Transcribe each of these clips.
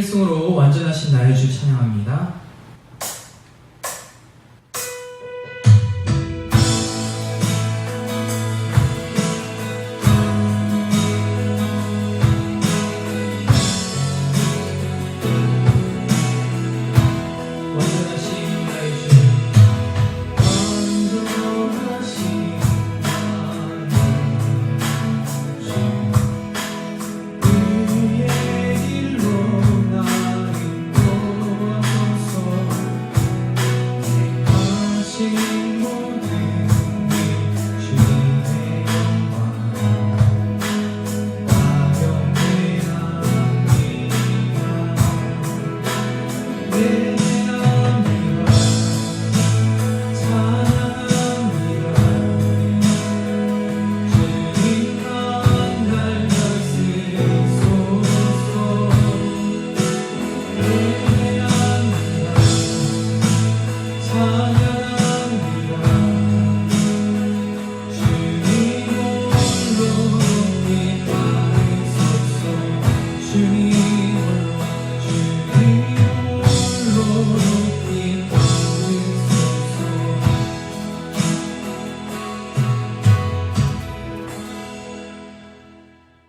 1승으로 완전하신 나의 주 찬양합니다.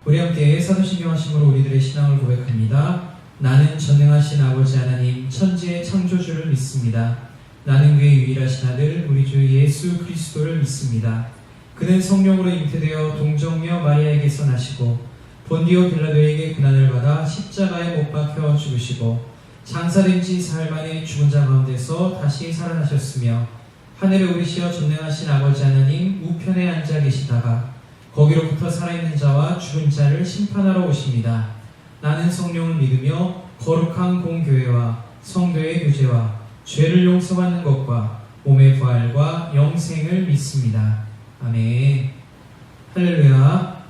우리 함께 사도신경 하심으로 우리들의 신앙을 고백합니다. 나는 전능하신 아버지 하나님 천지의 창조주를 믿습니다. 나는 그의 유일하신 아들 우리 주 예수 그리스도를 믿습니다. 그는 성령으로 잉태되어 동정녀 마리아에게서 나시고 본디오 빌라도에게 고난을 받아 십자가에 못 박혀 죽으시고 장사된 지 사흘 만에 죽은 자 가운데서 다시 살아나셨으며 하늘에 오르시어 전능하신 아버지 하나님 우편에 앉아 계시다가 거기로부터 살아있는 자와 죽은 자를 심판하러 오십니다. 나는 성령을 믿으며 거룩한 공교회와 성도의 교제와 죄를 용서받는 것과 몸의 부활과 영생을 믿습니다. 아멘. 할렐루야.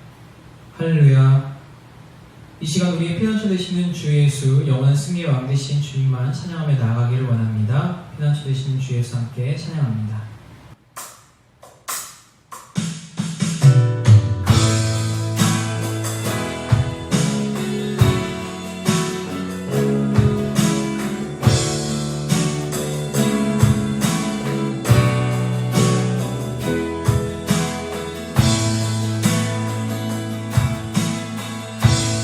할렐루야. 이 시간 우리의 피난처 되시는 주 예수, 영원한 승리의 왕 되신 주님만 찬양하며 나아가기를 원합니다. 피난처 되시는 주 예수 함께 찬양합니다.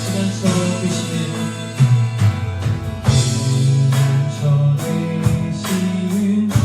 피난처 되시는 주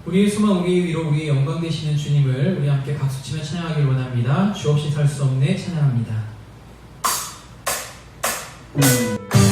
우리의 소망, 우리의 위로, 우리의 영광 되시는 주님을 우리 함께 박수치며 찬양하길 원합니다. 주 없이 살 수 없네 찬양합니다. 그 주의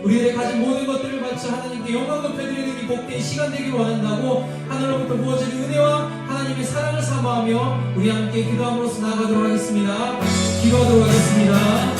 우리들의 가진 모든 것들을 바쳐 하나님께 영광 높여드리는 이 복된 시간 되길 원한다고 하늘로부터 부어지는 은혜와 하나님의 사랑을 사모하며 우리 함께 기도함으로써 나아가도록 하겠습니다. 기도하도록 하겠습니다.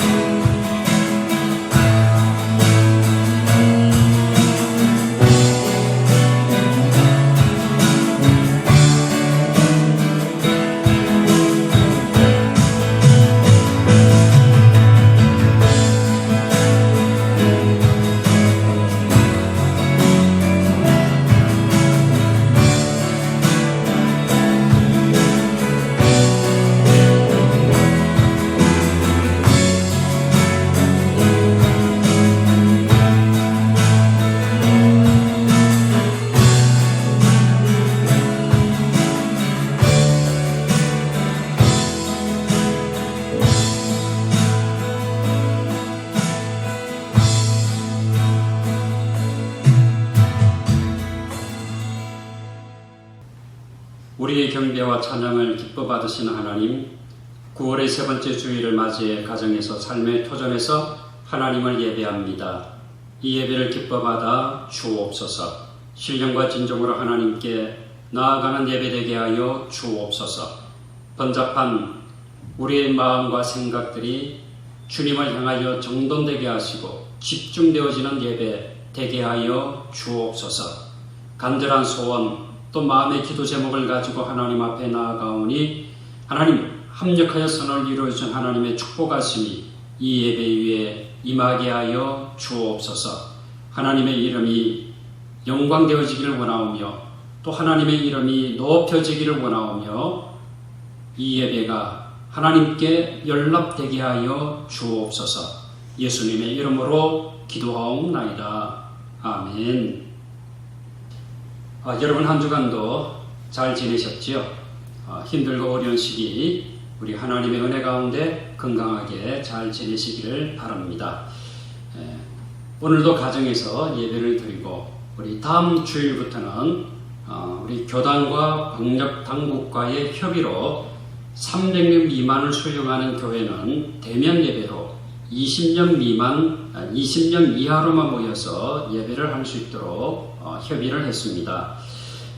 우리의 경배와 찬양을 기뻐 받으시는 하나님, 9월의 세 번째 주일을 맞이해 가정에서 삶의 토점에서 하나님을 예배합니다. 이 예배를 기뻐 받아 주옵소서. 신령과 진정으로 하나님께 나아가는 예배되게 하여 주옵소서. 번잡한 우리의 마음과 생각들이 주님을 향하여 정돈되게 하시고 집중되어지는 예배 되게 하여 주옵소서. 간절한 소원 또 마음의 기도 제목을 가지고 하나님 앞에 나아가오니 하나님 합력하여 선을 이루어준 하나님의 축복하심이 이 예배 위에 임하게 하여 주옵소서. 하나님의 이름이 영광되어지기를 원하오며 또 하나님의 이름이 높여지기를 원하오며 이 예배가 하나님께 연락되게 하여 주옵소서. 예수님의 이름으로 기도하옵나이다. 아멘. 여러분 한 주간도 잘 지내셨지요? 힘들고 어려운 시기 우리 하나님의 은혜 가운데 건강하게 잘 지내시기를 바랍니다. 오늘도 가정에서 예배를 드리고 우리 다음 주일부터는 우리 교단과 방역 당국과의 협의로 300명 미만을 수용하는 교회는 대면 예배로 20명 이하로만 모여서 예배를 할 수 있도록 협의를 했습니다.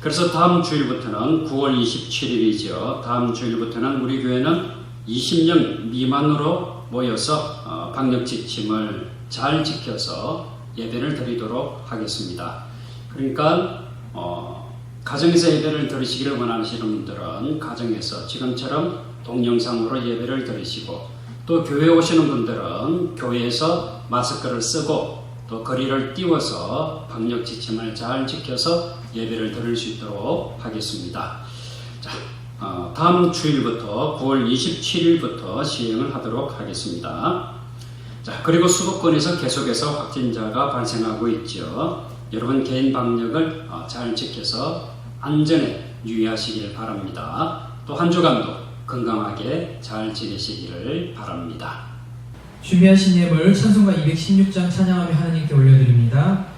그래서 다음 주일부터는 9월 27일이죠. 다음 주일부터는 우리 교회는 20명 미만으로 모여서 방역 지침을 잘 지켜서 예배를 드리도록 하겠습니다. 그러니까 가정에서 예배를 드리시기를 원하시는 분들은 가정에서 지금처럼 동영상으로 예배를 드리시고 또 교회에 오시는 분들은 교회에서 마스크를 쓰고 또 거리를 띄워서 방역 지침을 잘 지켜서 예배를 드릴 수 있도록 하겠습니다. 자, 다음 주일부터 9월 27일부터 시행을 하도록 하겠습니다. 자, 그리고 수도권에서 계속해서 확진자가 발생하고 있죠. 여러분 개인 방역을 잘 지켜서 안전에 유의하시길 바랍니다. 또 한 주간도 건강하게 잘 지내시기를 바랍니다. 준비하신 예물 찬송가 216장 찬양하며 하나님께 올려드립니다.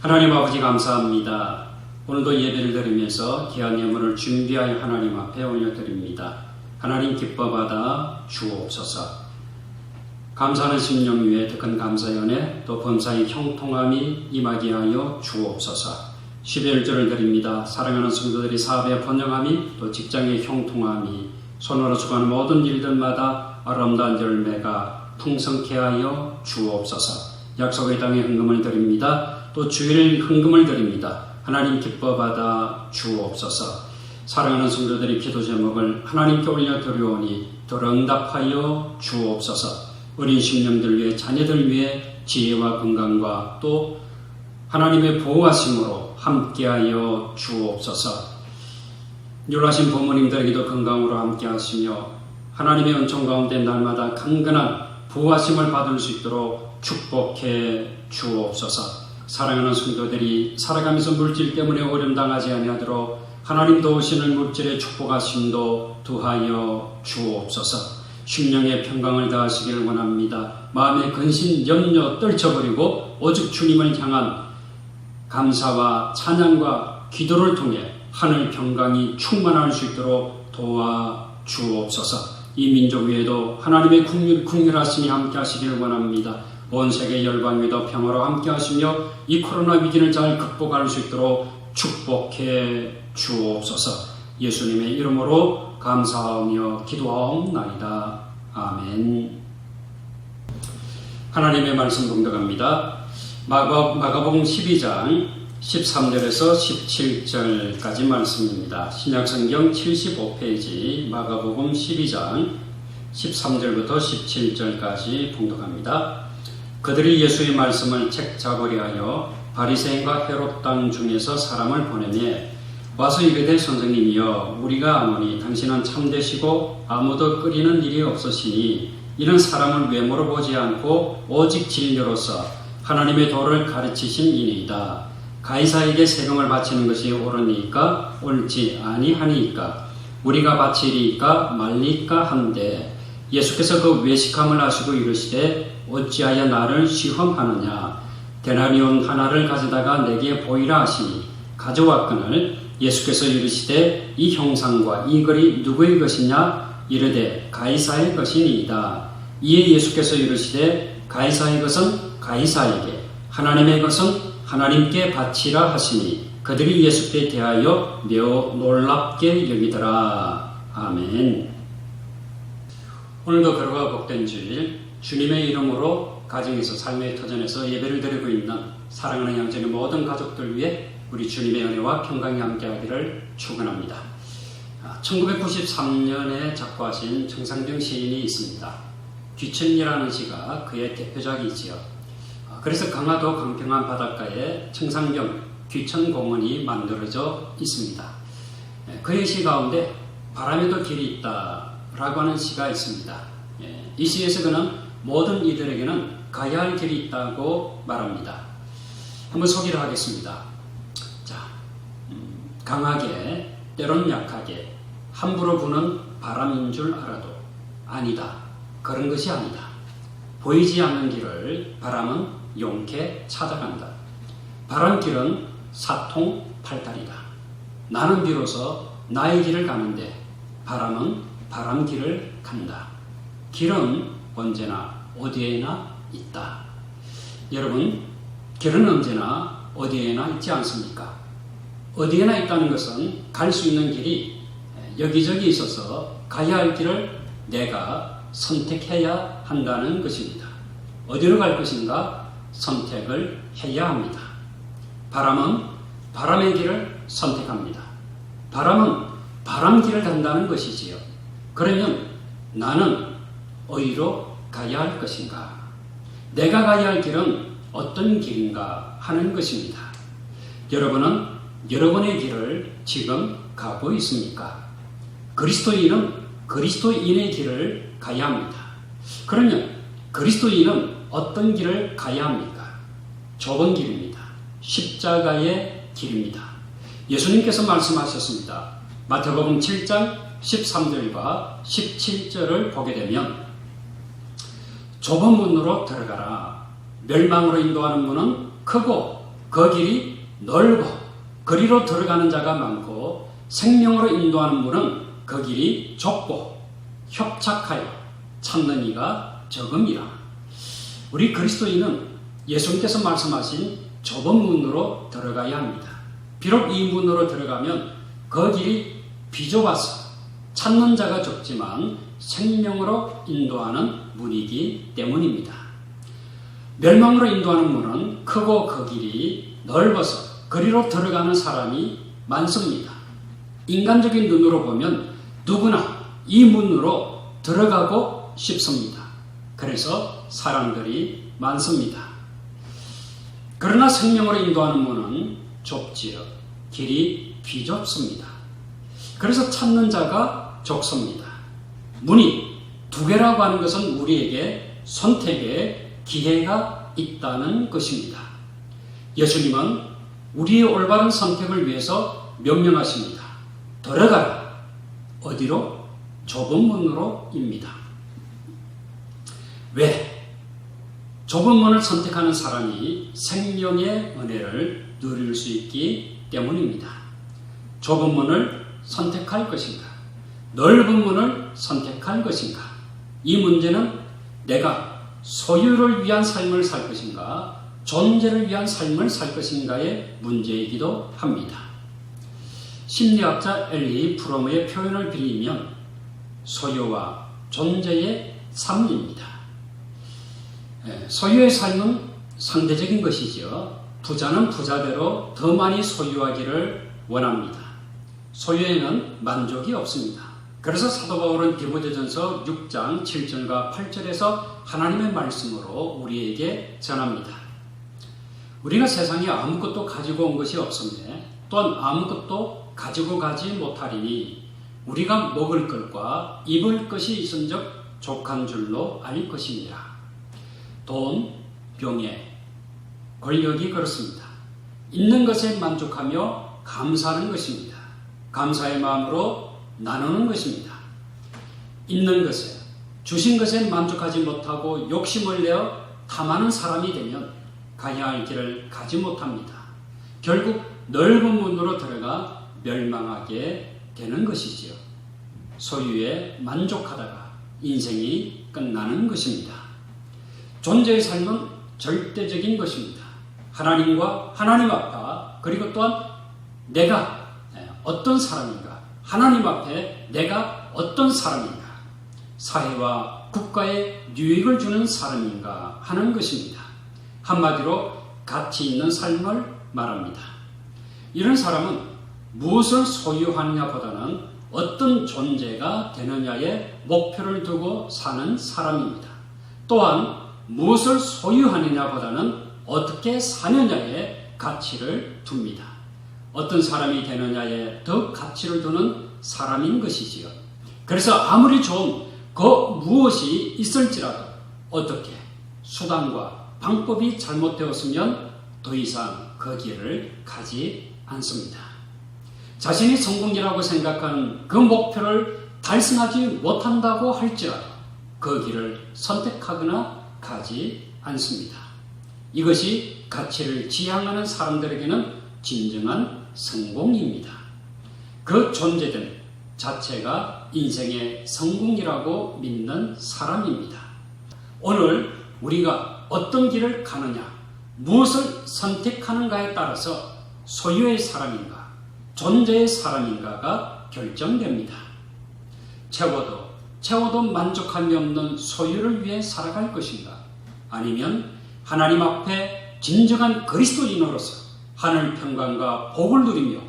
하나님 아버지 감사합니다. 오늘도 예배를 드리면서 귀한 예물을 준비하여 하나님 앞에 올려드립니다. 하나님 기뻐받아 주옵소서. 감사하는 심령 위에 더 큰 감사의 은혜 또 범사의 형통함이 임하게 하여 주옵소서. 11절을 드립니다. 사랑하는 성도들이 사업의 번영함이 또 직장의 형통함이 손으로 주관하는 모든 일들마다 아름다운 열매가 풍성케 하여 주옵소서. 약속의 땅에 헌금을 드립니다. 또 주일 헌금을 드립니다. 하나님 기뻐받아 주옵소서. 사랑하는 성도들이 기도 제목을 하나님께 올려드리오니 더 응답하여 주옵소서. 어린 심령들 위해 자녀들 위해 지혜와 건강과 또 하나님의 보호하심으로 함께하여 주옵소서. 율하신 부모님들에게도 건강으로 함께하시며 하나님의 은총 가운데 날마다 강건한 보호하심을 받을 수 있도록 축복해 주옵소서. 사랑하는 성도들이 살아가면서 물질 때문에 어려움 당하지 아니하도록 하나님 도우시는 물질의 축복하심도 더하여 주옵소서. 심령의 평강을 다하시기를 원합니다. 마음의 근심, 염려 떨쳐버리고 오직 주님을 향한 감사와 찬양과 기도를 통해 하늘 평강이 충만할 수 있도록 도와 주옵소서. 이 민족 위에도 하나님의 국률하심이 함께 하시기를 원합니다. 온 세계 열방 위도 평화로 함께 하시며 이 코로나 위기를 잘 극복할 수 있도록 축복해 주옵소서. 예수님의 이름으로 감사하며 기도하옵나이다. 아멘. 하나님의 말씀 봉독합니다. 마가복음 12장 13절에서 17절까지 말씀입니다. 신약성경 75페이지 마가복음 12장 13절부터 17절까지 봉독합니다. 그들이 예수의 말씀을 책 잡으려 하여 바리새인과 헤롯 땅 중에서 사람을 보내매 와서 이르되 선생님이여 우리가 아노니 당신은 참되시고 아무도 끓이는 일이 없으시니 이런 사람을 왜 물어보지 않고 오직 진료로서 하나님의 도를 가르치신 이니이다. 가이사에게 세금을 바치는 것이 옳으니까 옳지 아니하니까 우리가 바치리까 말리까 한데 예수께서 그 외식함을 아시고 이르시되 어찌하여 나를 시험하느냐 데나리온 하나를 가져다가 내게 보이라 하시니 가져왔거늘 예수께서 이르시되 이 형상과 이 글이 누구의 것이냐 이르되 가이사의 것이니이다. 이에 예수께서 이르시되 가이사의 것은 가이사에게 하나님의 것은 하나님께 바치라 하시니 그들이 예수께 대하여 매우 놀랍게 여기더라. 아멘. 오늘도 거룩하고 복된 주일 주님의 이름으로 가정에서 삶의 터전에서 예배를 드리고 있는 사랑하는 양전의 모든 가족들 위해 우리 주님의 은혜와 평강이 함께하기를 축원합니다. 1993년에 작곡하신 정상병 시인이 있습니다. 귀천이라는 시가 그의 대표작이지요. 그래서 강화도 강평한 바닷가에 청상병 귀천공원이 만들어져 있습니다. 그의 시 가운데 바람에도 길이 있다 라고 하는 시가 있습니다. 이 시에서 그는 모든 이들에게는 가야 할 길이 있다고 말합니다. 한번 소개를 하겠습니다. 자, 강하게 때론 약하게 함부로 부는 바람인 줄 알아도 아니다. 그런 것이 아니다. 보이지 않는 길을 바람은 용케 찾아간다. 바람길은 사통팔달이다. 나는 비로소 나의 길을 가는데 바람은 바람길을 간다. 길은 언제나 어디에나 있다. 여러분, 길은 언제나 어디에나 있지 않습니까? 어디에나 있다는 것은 갈 수 있는 길이 여기저기 있어서 가야 할 길을 내가 선택해야 한다는 것입니다. 어디로 갈 것인가 선택을 해야 합니다. 바람은 바람의 길을 선택합니다. 바람은 바람 길을 간다는 것이지요. 그러면 나는 어디로 가야 할 것인가? 내가 가야 할 길은 어떤 길인가 하는 것입니다. 여러분은 여러분의 길을 지금 가고 있습니까? 그리스도인은 그리스도인의 길을 가야 합니다. 그러면 그리스도인은 어떤 길을 가야 합니까? 좁은 길입니다. 십자가의 길입니다. 예수님께서 말씀하셨습니다. 마태복음 7장 13절과 17절을 보게 되면 좁은 문으로 들어가라. 멸망으로 인도하는 문은 크고 그 길이 넓고 그리로 들어가는 자가 많고 생명으로 인도하는 문은 그 길이 좁고 협착하여 찾는 이가 적음이라. 우리 그리스도인은 예수님께서 말씀하신 좁은 문으로 들어가야 합니다. 비록 이 문으로 들어가면 그 길이 비좁아서 찾는 자가 적지만 생명으로 인도하는 문이기 때문입니다. 멸망으로 인도하는 문은 크고 그 길이 넓어서 그리로 들어가는 사람이 많습니다. 인간적인 눈으로 보면 누구나 이 문으로 들어가고 싶습니다. 그래서 사람들이 많습니다. 그러나 생명으로 인도하는 문은 좁지요. 길이 비좁습니다. 그래서 찾는 자가 적습니다. 문이 두 개라고 하는 것은 우리에게 선택의 기회가 있다는 것입니다. 예수님은 우리의 올바른 선택을 위해서 명령하십니다. 들어가라. 어디로? 좁은 문으로입니다. 왜? 좁은 문을 선택하는 사람이 생명의 은혜를 누릴 수 있기 때문입니다. 좁은 문을 선택할 것인가? 넓은 문을 선택할 것인가? 이 문제는 내가 소유를 위한 삶을 살 것인가? 존재를 위한 삶을 살 것인가의 문제이기도 합니다. 심리학자 엘리 프롬의 표현을 빌리면 소유와 존재의 삶입니다. 소유의 삶은 상대적인 것이죠. 부자는 부자대로 더 많이 소유하기를 원합니다. 소유에는 만족이 없습니다. 그래서 사도 바울은 디모데전서 6장 7절과 8절에서 하나님의 말씀으로 우리에게 전합니다. 우리가 세상에 아무것도 가지고 온 것이 없으며 또한 아무것도 가지고 가지 못하리니 우리가 먹을 것과 입을 것이 있은즉 족한 줄로 알 것이니라. 돈, 병에, 권력이 그렇습니다. 있는 것에 만족하며 감사하는 것입니다. 감사의 마음으로 나누는 것입니다. 있는 것에, 주신 것에 만족하지 못하고 욕심을 내어 탐하는 사람이 되면 가야 할 길을 가지 못합니다. 결국 넓은 문으로 들어가 멸망하게 되는 것이지요. 소유에 만족하다가 인생이 끝나는 것입니다. 존재의 삶은 절대적인 것입니다. 하나님과 하나님 앞에 그리고 또한 내가 어떤 사람인가, 하나님 앞에 내가 어떤 사람인가, 사회와 국가에 유익을 주는 사람인가 하는 것입니다. 한마디로 가치 있는 삶을 말합니다. 이런 사람은 무엇을 소유하느냐보다는 어떤 존재가 되느냐에 목표를 두고 사는 사람입니다. 또한 무엇을 소유하느냐보다는 어떻게 사느냐에 가치를 둡니다. 어떤 사람이 되느냐에 더 가치를 두는 사람인 것이지요. 그래서 아무리 좋은 그 무엇이 있을지라도 어떻게 수단과 방법이 잘못되었으면 더 이상 그 길을 가지 않습니다. 자신이 성공이라고 생각하는 그 목표를 달성하지 못한다고 할지라도 그 길을 선택하거나 가지 않습니다. 이것이 가치를 지향하는 사람들에게는 진정한 성공입니다. 그 존재된 자체가 인생의 성공이라고 믿는 사람입니다. 오늘 우리가 어떤 길을 가느냐, 무엇을 선택하는가에 따라서 소유의 사람인가, 존재의 사람인가가 결정됩니다. 채워도 만족함이 없는 소유를 위해 살아갈 것인가, 아니면 하나님 앞에 진정한 그리스도인으로서 하늘 평강과 복을 누리며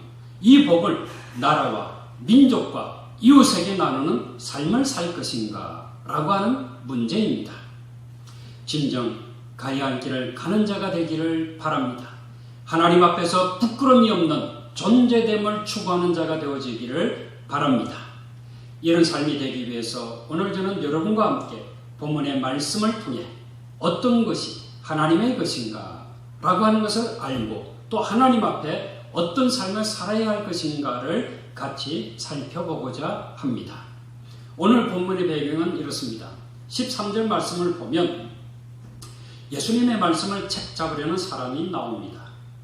이 복을 나라와 민족과 이웃에게 나누는 삶을 살 것인가 라고 하는 문제입니다. 진정 가야 할 길을 가는 자가 되기를 바랍니다. 하나님 앞에서 부끄러움이 없는 존재됨을 추구하는 자가 되어지기를 바랍니다. 이런 삶이 되기 위해서 오늘 저는 여러분과 함께 본문의 말씀을 통해 어떤 것이 하나님의 것인가 라고 하는 것을 알고 또 하나님 앞에 어떤 삶을 살아야 할 것인가를 같이 살펴보고자 합니다. 오늘 본문의 배경은 이렇습니다. 13절 말씀을 보면 예수님의 말씀을 책잡으려는 사람이 나옵니다.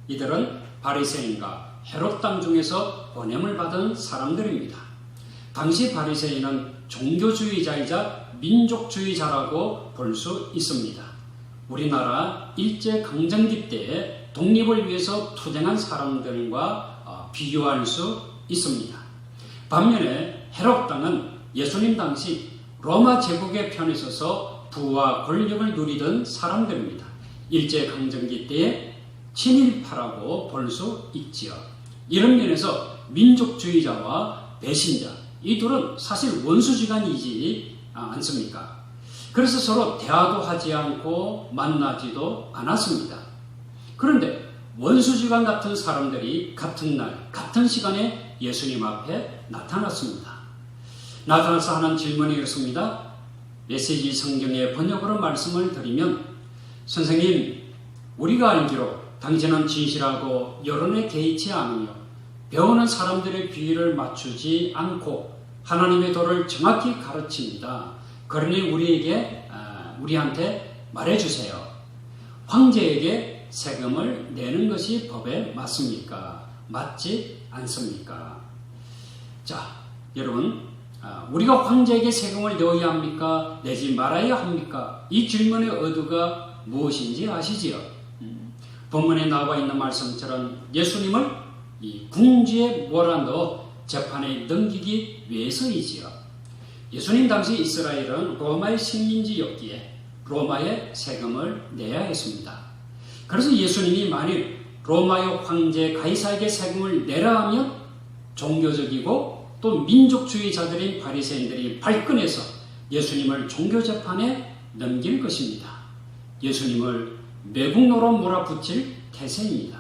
이들은 바리새인과 헤롯 땅 중에서 보냄을 받은 사람들입니다. 당시 바리새인은 종교주의자이자 민족주의자라고 볼 수 있습니다. 우리나라 일제강점기 때에 독립을 위해서 투쟁한 사람들과 비교할 수 있습니다. 반면에 헤롯 땅은 예수님 당시 로마 제국의 편에 서서 부와 권력을 누리던 사람들입니다. 일제강점기 때에 친일파라고 볼 수 있지요. 이런 면에서 민족주의자와 배신자, 이 둘은 사실 원수지간이지 않습니까? 그래서 서로 대화도 하지 않고 만나지도 않았습니다. 그런데 원수지간 같은 사람들이 같은 날, 같은 시간에 예수님 앞에 나타났습니다. 나타나서 하는 질문이 이렇습니다. 메시지 성경의 번역으로 말씀을 드리면, 선생님, 우리가 알기로 당신은 진실하고 여론에 개의치 않으며 배우는 사람들의 비위를 맞추지 않고 하나님의 도를 정확히 가르칩니다. 그러니 우리한테 말해주세요. 황제에게 세금을 내는 것이 법에 맞습니까? 맞지 않습니까? 자, 여러분, 우리가 황제에게 세금을 내어야 합니까? 내지 말아야 합니까? 이 질문의 의도가 무엇인지 아시지요? 본문에 나와 있는 말씀처럼 예수님을 이 궁지에 몰아넣어 재판에 넘기기 위해서이지요. 예수님 당시 이스라엘은 로마의 식민지였기에 로마에 세금을 내야 했습니다. 그래서 예수님이 만일 로마의 황제 가이사에게 세금을 내라 하면 종교적이고 또 민족주의자들인 바리새인들이 발끈해서 예수님을 종교재판에 넘길 것입니다. 예수님을 매국노로 몰아붙일 태세입니다.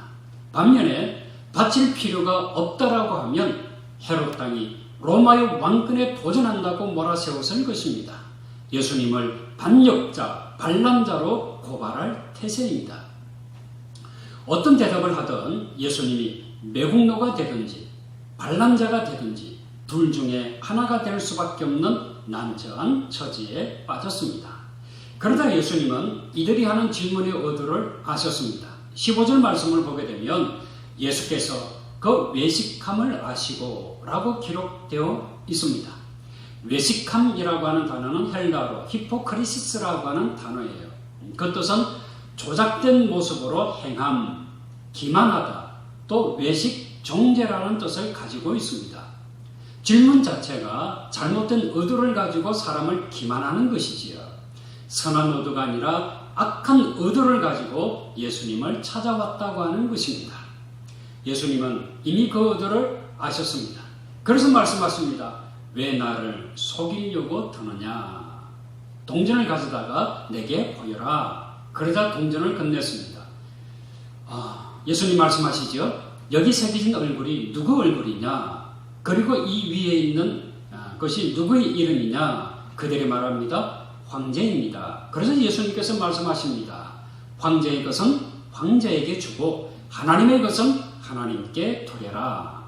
반면에 바칠 필요가 없다라고 하면 헤롯 땅이 로마의 왕권에 도전한다고 몰아세웠을 것입니다. 예수님을 반역자, 반란자로 고발할 태세입니다. 어떤 대답을 하든 예수님이 매국노가 되든지 반란자가 되든지 둘 중에 하나가 될 수밖에 없는 난처한 처지에 빠졌습니다. 그러다 예수님은 이들이 하는 질문의 의도를 아셨습니다. 15절 말씀을 보게 되면 예수께서 그 외식함을 아시고 라고 기록되어 있습니다. 외식함이라고 하는 단어는 헬라어로 히포크리시스라고 하는 단어예요. 그 뜻은 조작된 모습으로 행함, 기만하다, 또 외식, 정죄라는 뜻을 가지고 있습니다. 질문 자체가 잘못된 의도를 가지고 사람을 기만하는 것이지요. 선한 의도가 아니라 악한 의도를 가지고 예수님을 찾아왔다고 하는 것입니다. 예수님은 이미 그 의도를 아셨습니다. 그래서 말씀하십니다. 왜 나를 속이려고 드느냐? 동전을 가져다가 내게 보여라. 그러자 동전을 건넸습니다. 예수님 말씀하시죠. 여기 새겨진 얼굴이 누구 얼굴이냐? 그리고 이 위에 있는 것이 누구의 이름이냐? 그들이 말합니다. 황제입니다. 그래서 예수님께서 말씀하십니다. 황제의 것은 황제에게 주고 하나님의 것은 하나님께 드려라.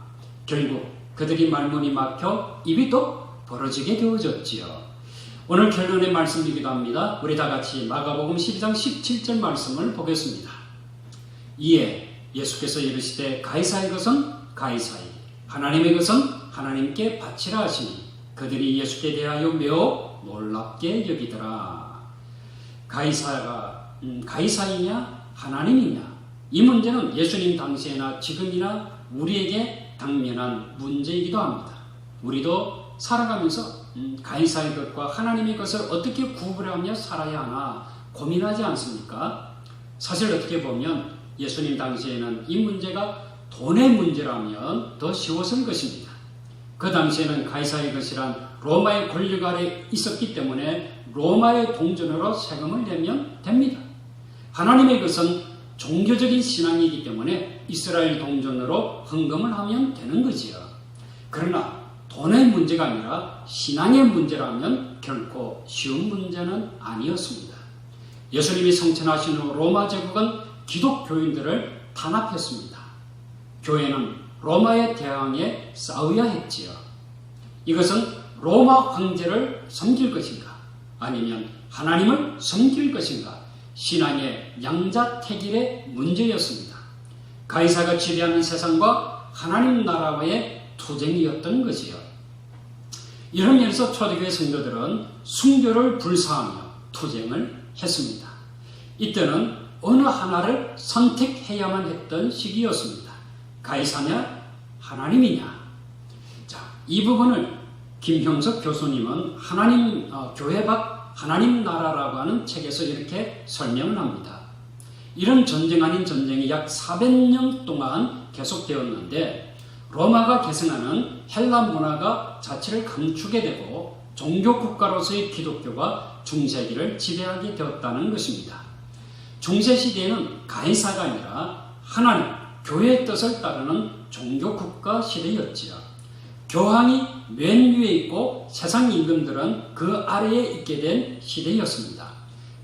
결국 그들이 말문이 막혀 입이 또 벌어지게 되어졌지요. 오늘 결론의 말씀이기도 합니다. 우리 다 같이 마가복음 12장 17절 말씀을 보겠습니다. 이에 예수께서 이르시되 가이사의 것은 가이사의, 하나님의 것은 하나님께 바치라 하시니 그들이 예수께 대하여 매우 놀랍게 여기더라. 가이사가 가이사이냐 하나님이냐, 이 문제는 예수님 당시에나 지금이나 우리에게 당면한 문제이기도 합니다. 우리도 살아가면서 가이사의 것과 하나님의 것을 어떻게 구분하며 살아야 하나 고민하지 않습니까? 사실 어떻게 보면 예수님 당시에는 이 문제가 돈의 문제라면 더 쉬웠을 것입니다. 그 당시에는 가이사의 것이란 로마의 권력 아래 있었기 때문에 로마의 동전으로 세금을 내면 됩니다. 하나님의 것은 종교적인 신앙이기 때문에 이스라엘 동전으로 헌금을 하면 되는 거지요. 그러나 돈의 문제가 아니라 신앙의 문제라면 결코 쉬운 문제는 아니었습니다. 예수님이 성천하신 후 로마 제국은 기독교인들을 탄압했습니다. 교회는 로마에 대항해 싸워야 했지요. 이것은 로마 황제를 섬길 것인가, 아니면 하나님을 섬길 것인가, 신앙의 양자택일의 문제였습니다. 가이사가 지배하는 세상과 하나님 나라와의 투쟁이었던 것이요. 이런 면에서 초대교회 성도들은 순교를 불사하며 투쟁을 했습니다. 이때는 어느 하나를 선택해야만 했던 시기였습니다. 가이사냐 하나님이냐. 자, 이 부분을 김형석 교수님은 교회 밖 하나님 나라라고 하는 책에서 이렇게 설명을 합니다. 이런 전쟁 아닌 전쟁이 약 400년 동안 계속되었는데 로마가 계승하는 헬라 문화가 자치를 감추게 되고 종교 국가로서의 기독교가 중세기를 지배하게 되었다는 것입니다. 중세 시대에는 가이사가 아니라 하나님, 교회의 뜻을 따르는 종교 국가 시대였지요. 교황이 맨 위에 있고 세상 임금들은 그 아래에 있게 된 시대였습니다.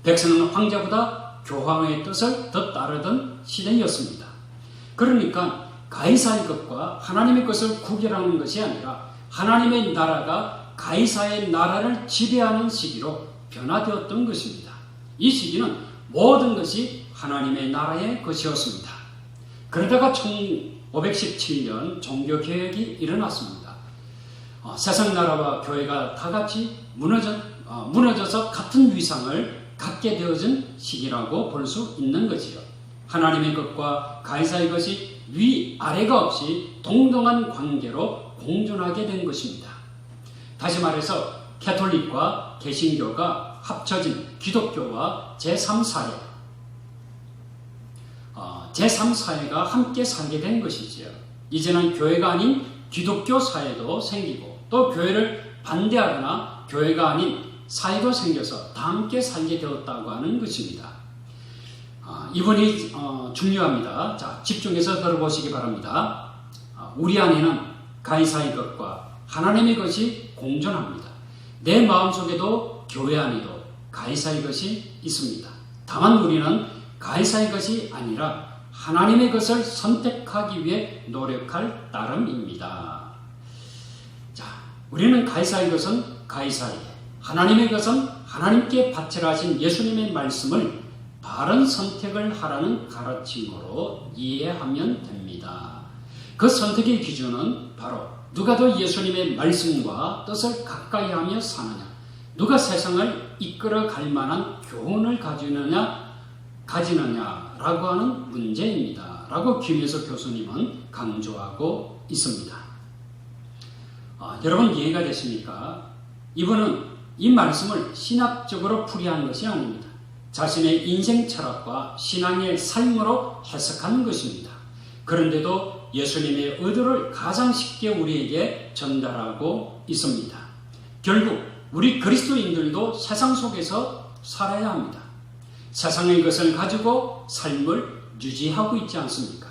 백성은 황제보다 교황의 뜻을 더 따르던 시대였습니다. 그러니까 가이사의 것과 하나님의 것을 구별하는 것이 아니라 하나님의 나라가 가이사의 나라를 지배하는 시기로 변화되었던 것입니다. 이 시기는 모든 것이 하나님의 나라의 것이었습니다. 그러다가 1517년 종교개혁이 일어났습니다. 세상 나라와 교회가 다 같이 무너져서 같은 위상을 갖게 되어진 시기라고 볼 수 있는 것이요. 하나님의 것과 가이사의 것이 위아래가 없이 동등한 관계로 공존하게 된 것입니다. 다시 말해서 캐톨릭과 개신교가 합쳐진 기독교와 제3사회, 제3사회가 함께 살게 된 것이지요. 이제는 교회가 아닌 기독교 사회도 생기고 또 교회를 반대하거나 교회가 아닌 사회도 생겨서 다 함께 살게 되었다고 하는 것입니다. 이번이 중요합니다. 자, 집중해서 들어보시기 바랍니다. 우리 안에는 가이사의 것과 하나님의 것이 공존합니다. 내 마음속에도 교회 안에도 가이사의 것이 있습니다. 다만 우리는 가이사의 것이 아니라 하나님의 것을 선택하기 위해 노력할 따름입니다. 자, 우리는 가이사의 것은 가이사리에, 하나님의 것은 하나님께 바치라 하신 예수님의 말씀을 바른 선택을 하라는 가르침으로 이해하면 됩니다. 그 선택의 기준은 바로 누가 더 예수님의 말씀과 뜻을 가까이 하며 사느냐, 누가 세상을 이끌어 갈 만한 교훈을 가지느냐라고 하는 문제입니다. 라고 김혜석 교수님은 강조하고 있습니다. 여러분 이해가 되십니까? 이분은 이 말씀을 신학적으로 풀이한 것이 아닙니다. 자신의 인생 철학과 신앙의 삶으로 해석하는 것입니다. 그런데도 예수님의 의도를 가장 쉽게 우리에게 전달하고 있습니다. 결국 우리 그리스도인들도 세상 속에서 살아야 합니다. 세상의 것을 가지고 삶을 유지하고 있지 않습니까?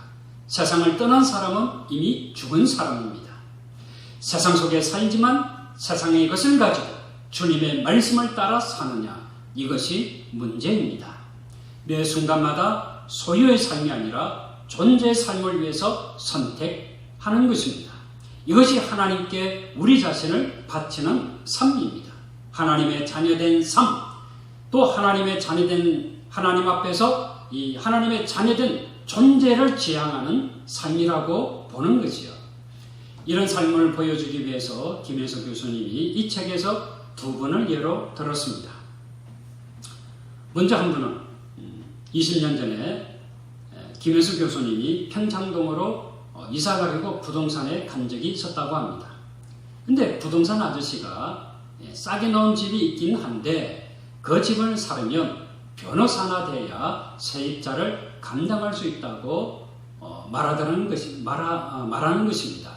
세상을 떠난 사람은 이미 죽은 사람입니다. 세상 속에 살지만 세상의 것을 가지고 주님의 말씀을 따라 사느냐, 이것이 문제입니다. 매 순간마다 소유의 삶이 아니라 존재의 삶을 위해서 선택하는 것입니다. 이것이 하나님께 우리 자신을 바치는 삶입니다. 하나님의 자녀된 삶, 또 하나님의 자녀된 하나님 앞에서 이 하나님의 자녀된 존재를 지향하는 삶이라고 보는 것이요. 이런 삶을 보여주기 위해서 김혜석 교수님이 이 책에서 두 분을 예로 들었습니다. 먼저 한 분은 20년 전에 김혜수 교수님이 평창동으로 이사 가려고 부동산에 간 적이 있었다고 합니다. 근데 부동산 아저씨가 싸게 넣은 집이 있긴 한데 그 집을 사려면 변호사나 돼야 세입자를 감당할 수 있다고 말하는 것입니다.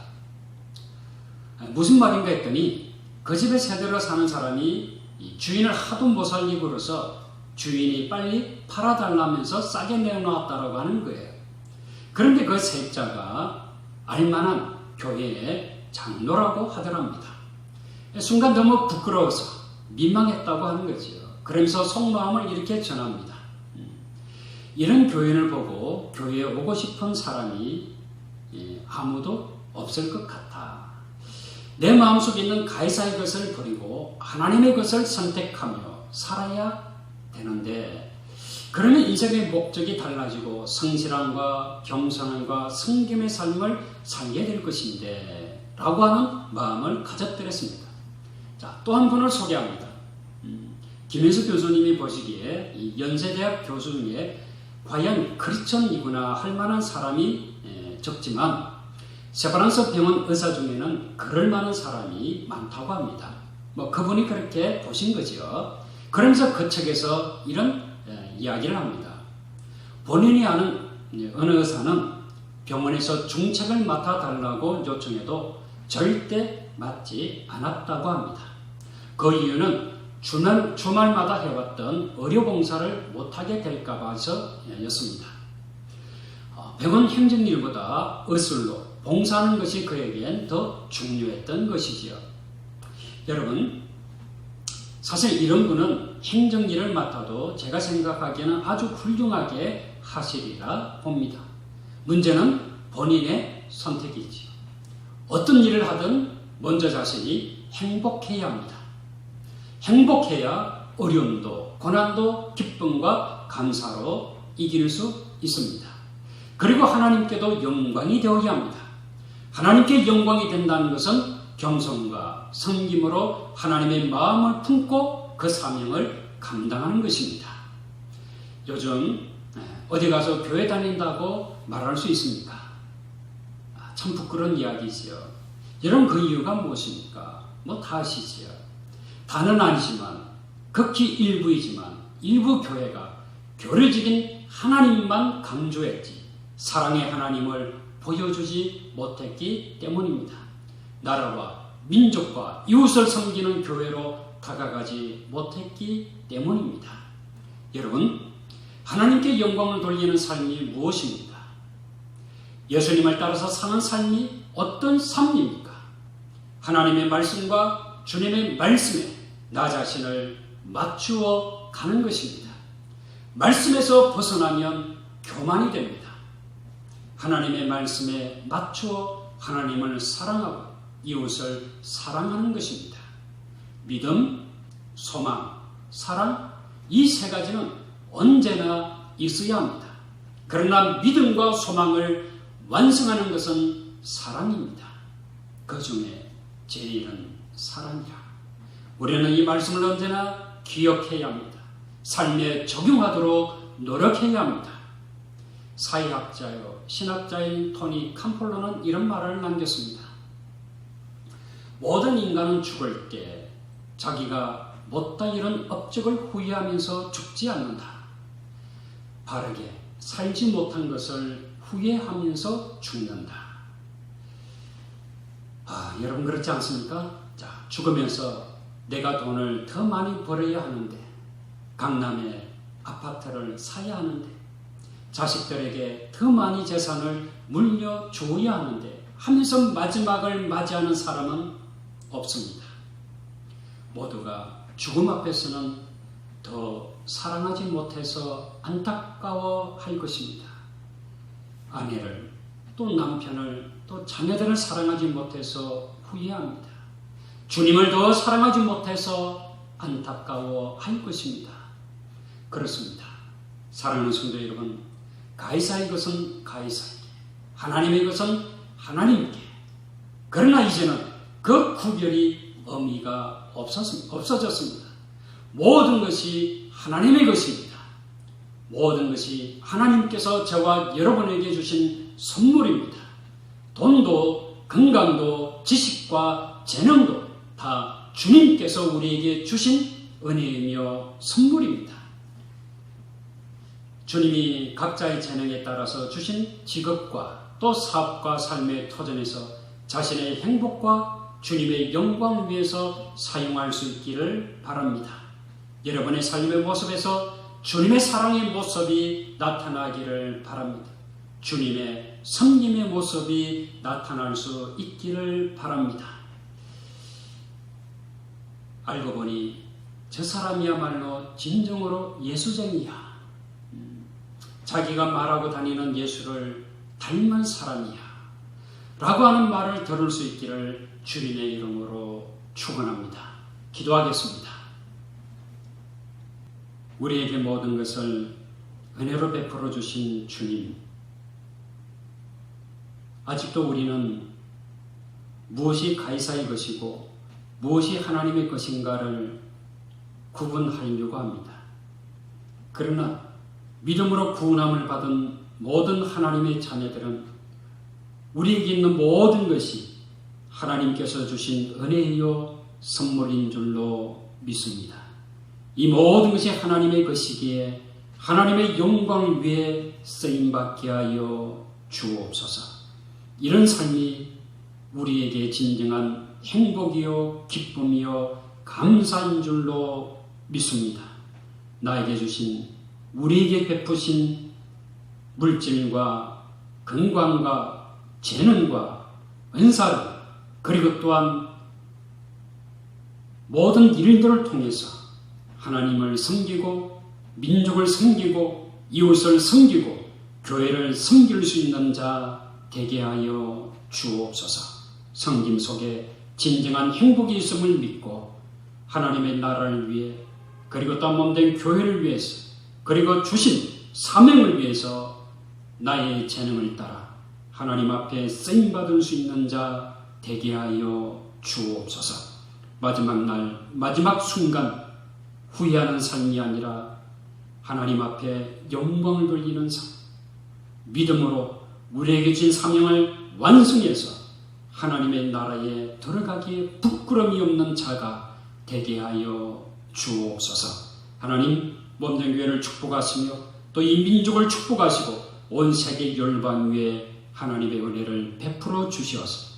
무슨 말인가 했더니 그 집에 세대로 사는 사람이 주인을 하도 못 살리고로서 주인이 빨리 팔아달라면서 싸게 내어놓았다라고 하는 거예요. 그런데 그 세입자가 알만한 교회의 장로라고 하더랍니다. 순간 너무 부끄러워서 민망했다고 하는 거지요. 그러면서 속마음을 이렇게 전합니다. 이런 교인을 보고 교회에 오고 싶은 사람이 아무도 없을 것 같아. 내 마음속에 있는 가이사의 것을 버리고 하나님의 것을 선택하며 살아야 되는데, 그러면 인생의 목적이 달라지고 성실함과 겸손함과 성김의 삶을 살게 될 것인데 라고 하는 마음을 가졌더랬습니다. 자, 또 한 분을 소개합니다. 김혜수 교수님이 보시기에 이 연세대학 교수 중에 과연 크리스천이구나 할 만한 사람이 적지만 세브란스 병원 의사 중에는 그럴 만한 사람이 많다고 합니다. 그분이 그렇게 보신 거죠. 그러면서 그 책에서 이런 이야기를 합니다. 본인이 아는 어느 의사는 병원에서 중책을 맡아달라고 요청해도 절대 맡지 않았다고 합니다. 그 이유는 주말마다 해왔던 의료봉사를 못하게 될까 봐서였습니다. 병원 행정일보다 의술로 봉사하는 것이 그에겐 더 중요했던 것이지요. 여러분, 사실 이런 분은 행정일을 맡아도 제가 생각하기에는 아주 훌륭하게 하시리라 봅니다. 문제는 본인의 선택이지요. 어떤 일을 하든 먼저 자신이 행복해야 합니다. 행복해야 어려움도 고난도 기쁨과 감사로 이길 수 있습니다. 그리고 하나님께도 영광이 되어야 합니다. 하나님께 영광이 된다는 것은 겸손과 섬김으로 하나님의 마음을 품고 그 사명을 감당하는 것입니다. 요즘 어디 가서 교회 다닌다고 말할 수 있습니까? 참 부끄러운 이야기지요. 여러분, 그 이유가 무엇입니까? 다 아시지요. 다는 아니지만 극히 일부이지만 일부 교회가 교리적인 하나님만 강조했지 사랑의 하나님을 보여주지 못했기 때문입니다. 나라와 민족과 이웃을 섬기는 교회로 다가가지 못했기 때문입니다. 여러분, 하나님께 영광을 돌리는 삶이 무엇입니까? 예수님을 따라서 사는 삶이 어떤 삶입니까? 하나님의 말씀과 주님의 말씀에 나 자신을 맞추어 가는 것입니다. 말씀에서 벗어나면 교만이 됩니다. 하나님의 말씀에 맞추어 하나님을 사랑하고 이웃을 사랑하는 것입니다. 믿음, 소망, 사랑, 이 세 가지는 언제나 있어야 합니다. 그러나 믿음과 소망을 완성하는 것은 사랑입니다. 그 중에 제일은 사랑이라. 우리는 이 말씀을 언제나 기억해야 합니다. 삶에 적용하도록 노력해야 합니다. 사회학자요 신학자인 토니 캄폴로는 이런 말을 남겼습니다. 모든 인간은 죽을 때 자기가 못다 이룬 업적을 후회하면서 죽지 않는다. 바르게 살지 못한 것을 후회하면서 죽는다. 여러분 그렇지 않습니까? 자, 죽으면서 내가 돈을 더 많이 벌어야 하는데, 강남에 아파트를 사야 하는데, 자식들에게 더 많이 재산을 물려줘야 하는데 하면서 마지막을 맞이하는 사람은 없습니다. 모두가 죽음 앞에서는 더 사랑하지 못해서 안타까워할 것입니다. 아내를, 또 남편을, 또 자녀들을 사랑하지 못해서 후회합니다. 주님을 더 사랑하지 못해서 안타까워할 것입니다. 그렇습니다. 사랑하는 성도 여러분, 가이사의 것은 가이사에게, 하나님의 것은 하나님께. 그러나 이제는 그 구별이 의미가 없어졌습니다. 모든 것이 하나님의 것입니다. 모든 것이 하나님께서 저와 여러분에게 주신 선물입니다. 돈도, 건강도, 지식과 재능도 다 주님께서 우리에게 주신 은혜이며 선물입니다. 주님이 각자의 재능에 따라서 주신 직업과 또 사업과 삶의 터전에서 자신의 행복과 주님의 영광을 위해서 사용할 수 있기를 바랍니다. 여러분의 삶의 모습에서 주님의 사랑의 모습이 나타나기를 바랍니다. 주님의 섬김의 모습이 나타날 수 있기를 바랍니다. 알고 보니 저 사람이야말로 진정으로 예수쟁이야. 자기가 말하고 다니는 예수를 닮은 사람이야 라고 하는 말을 들을 수 있기를 주님의 이름으로 축원합니다. 기도하겠습니다. 우리에게 모든 것을 은혜로 베풀어 주신 주님, 아직도 우리는 무엇이 가이사의 것이고 무엇이 하나님의 것인가를 구분하려고 합니다. 그러나 믿음으로 구원함을 받은 모든 하나님의 자녀들은 우리에게 있는 모든 것이 하나님께서 주신 은혜요 선물인 줄로 믿습니다. 이 모든 것이 하나님의 것이기에 하나님의 영광을 위해 쓰임받게 하여 주옵소서. 이런 삶이 우리에게 진정한 행복이요 기쁨이요 감사인 줄로 믿습니다. 나에게 주신, 우리에게 베푸신 물질과 건강과 재능과 은사를, 그리고 또한 모든 일들을 통해서 하나님을 섬기고 민족을 섬기고 이웃을 섬기고 교회를 섬길 수 있는 자 되게 하여 주옵소서. 섬김 속에 진정한 행복이 있음을 믿고 하나님의 나라를 위해, 그리고 또 몸된 교회를 위해서, 그리고 주신 사명을 위해서 나의 재능을 따라 하나님 앞에 쓰임받을 수 있는 자 되게 하여 주옵소서. 마지막 날, 마지막 순간 후회하는 삶이 아니라 하나님 앞에 영광을 돌리는 삶, 믿음으로 우리에게 주신 사명을 완성해서 하나님의 나라에 들어가기에 부끄러움이 없는 자가 되게 하여 주옵소서. 하나님, 몸된 교회를 축복하시며 또 이 민족을 축복하시고 온 세계 열방 위에 하나님의 은혜를 베풀어 주시어서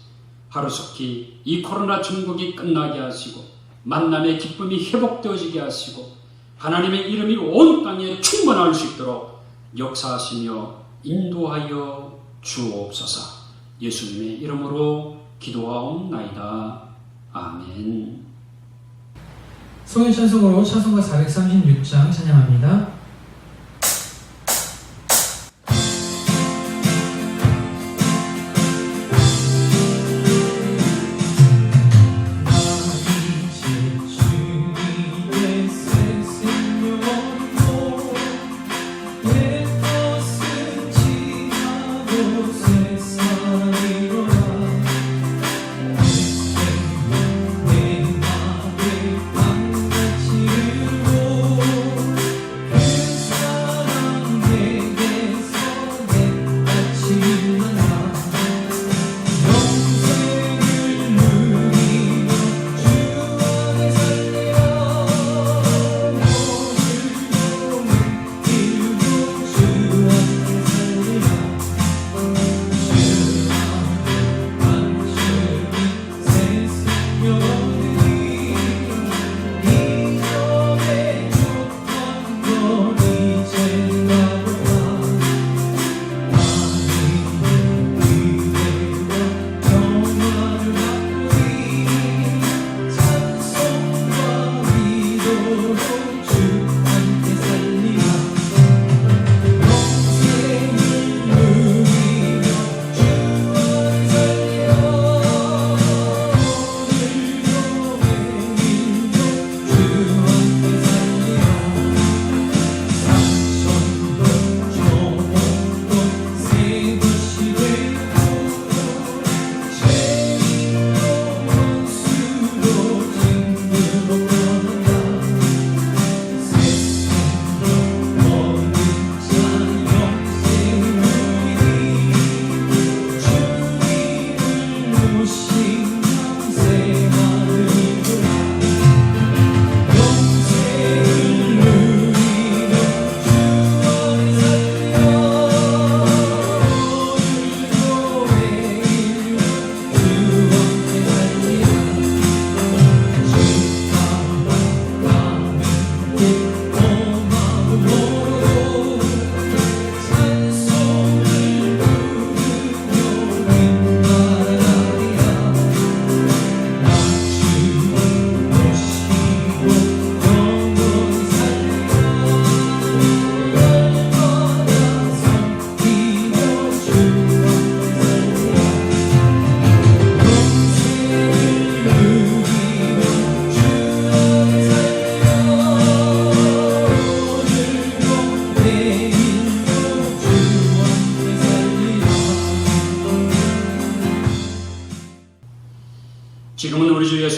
하루속히 이 코로나 중국이 끝나게 하시고 만남의 기쁨이 회복되어지게 하시고 하나님의 이름이 온 땅에 충만할 수 있도록 역사하시며 인도하여 주옵소서. 예수님의 이름으로 기도하옵나이다. 아멘. 송현 찬송으로 찬송가 436장 찬양합니다. 이제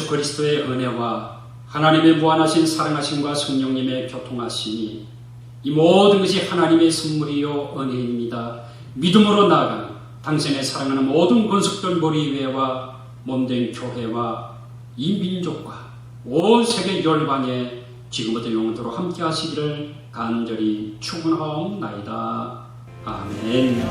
그리스도의 은혜와 하나님의 무한하신 사랑하심과 성령님의 교통하심이 이 모든 것이 하나님의 선물이요 은혜입니다. 믿음으로 나아가는 당신의 사랑하는 모든 권속들 머리 위에와 몸된 교회와 이 민족과 온 세계 열방에 지금부터 영원토록 함께 하시기를 간절히 축원하옵나이다. 아멘.